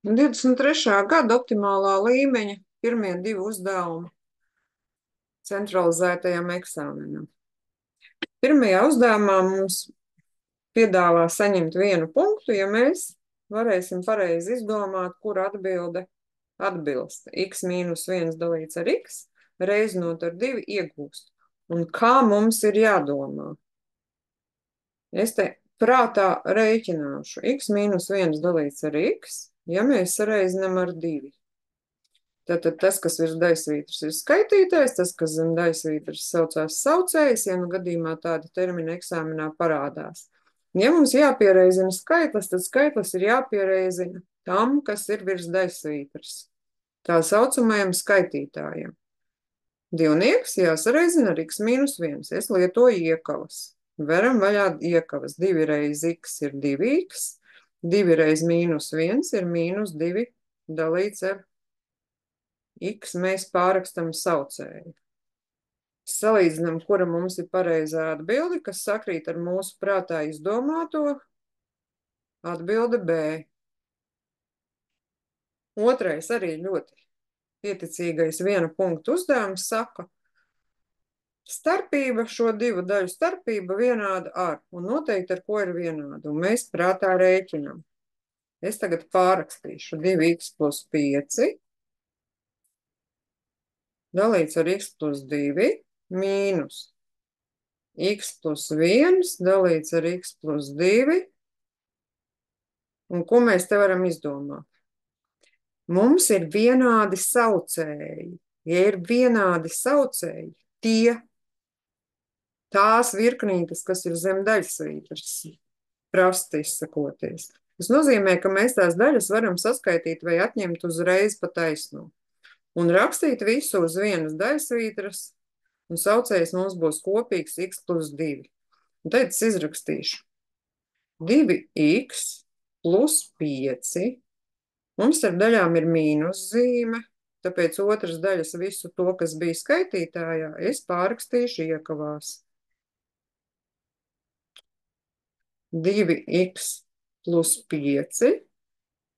23. gada optimālā līmeņa pirmie divi uzdevumi centralizētajam eksāmenam. Pirmajā uzdevumā mums piedāvā saņemt 1 punktu, ja mēs varēsim pareizi izdomāt, kur atbilde atbilst. X mīnus 1 dalīts ar x, reizinot ar 2 iegūst. Un kā mums ir jādomā? Es te prātā rēķināšu. X mīnus 1 dalīts ar x, ja mēs sareizinām ar 2. Tātad tas, kas virs daļsvītras ir skaitītājs, tas, kas zem daļsvītras saucās saucējs, ja nu gadījumā tādi termini eksāmenā parādās. Ja mums jāpiereizina skaitlis, tad skaitlis ir jāpiereizina tam, kas ir virs daļsvītras, tā saucamajam skaitītājam. Divnieks jāsareizina ar x mīnus 1. Es lietoju iekavas. Veram vaļā iekavas. 2 reiz x ir 2x, 2 reiz mīnus 1 ir mīnus 2 dalīts ar x, mēs pārrakstam saucēju. Salīdzinām, kura mums ir pareizā atbilde, kas sakrīt ar mūsu prātā izdomāto. Atbilde B. Otrais arī ļoti pieticīgais 1 punktu uzdevums saka, starpība, šo divu daļu starpība vienāda ar, un noteikti ar ko ir vienāda, un mēs prātā rēķinam. Es tagad pārrakstīšu 2x plus 5 dalīts ar x plus 2 mīnus x plus 1 dalīts ar x plus 2. Un ko mēs te varam izdomāt? Mums ir vienādi saucēji. Ja ir vienādi saucēji, tās virknītes, kas ir zem daļsvītras, prasti izsakoties. Tas nozīmē, ka mēs tās daļas varam saskaitīt vai atņemt uzreiz pa taisno. Un rakstīt visu uz vienas daļsvītras, un saucējs mums būs kopīgs x plus 2. Un tad es izrakstīšu 2x plus 5. Mums ar daļām ir mīnus zīme, tāpēc otras daļas visu to, kas bija skaitītājā, es pārrakstīšu iekavās. 2x plus 5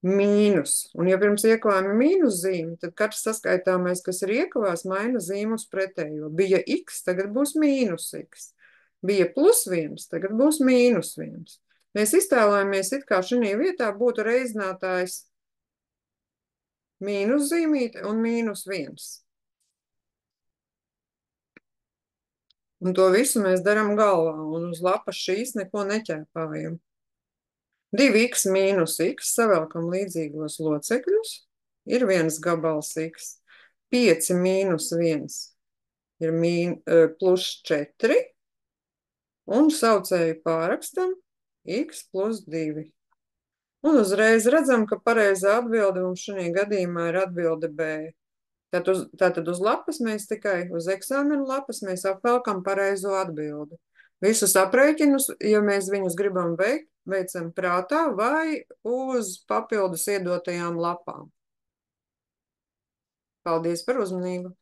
mīnus. Un ja pirms iekavām ir mīnus zīme, tad katrs saskaitāmais, kas ir iekavās, maina zīmu uz pretējo. Bija x, tagad būs mīnus x. Bija plus 1, tagad būs mīnus 1. Mēs iztēlojamies, it kā šajā vietā būtu reizinātājs mīnus zīmīte un mīnus 1. Un to visu mēs darām galvā, un uz lapas šīs neko neķēpājam. 2x mīnus x, savelkam līdzīgos locekļus, ir 1 gabals x. 5 mīnus 1 ir plus 4, un saucēju pārrakstam x plus 2. Un uzreiz redzam, ka pareizā atbilde mums šajā gadījumā ir atbilde B. Tātad uz lapas mēs tikai, uz eksāmenu lapas mēs apvelkam pareizo atbildi. Visus aprēķinus, ja mēs viņus gribam veikt, veicam prātā vai uz papildus iedotajām lapām. Paldies par uzmanību!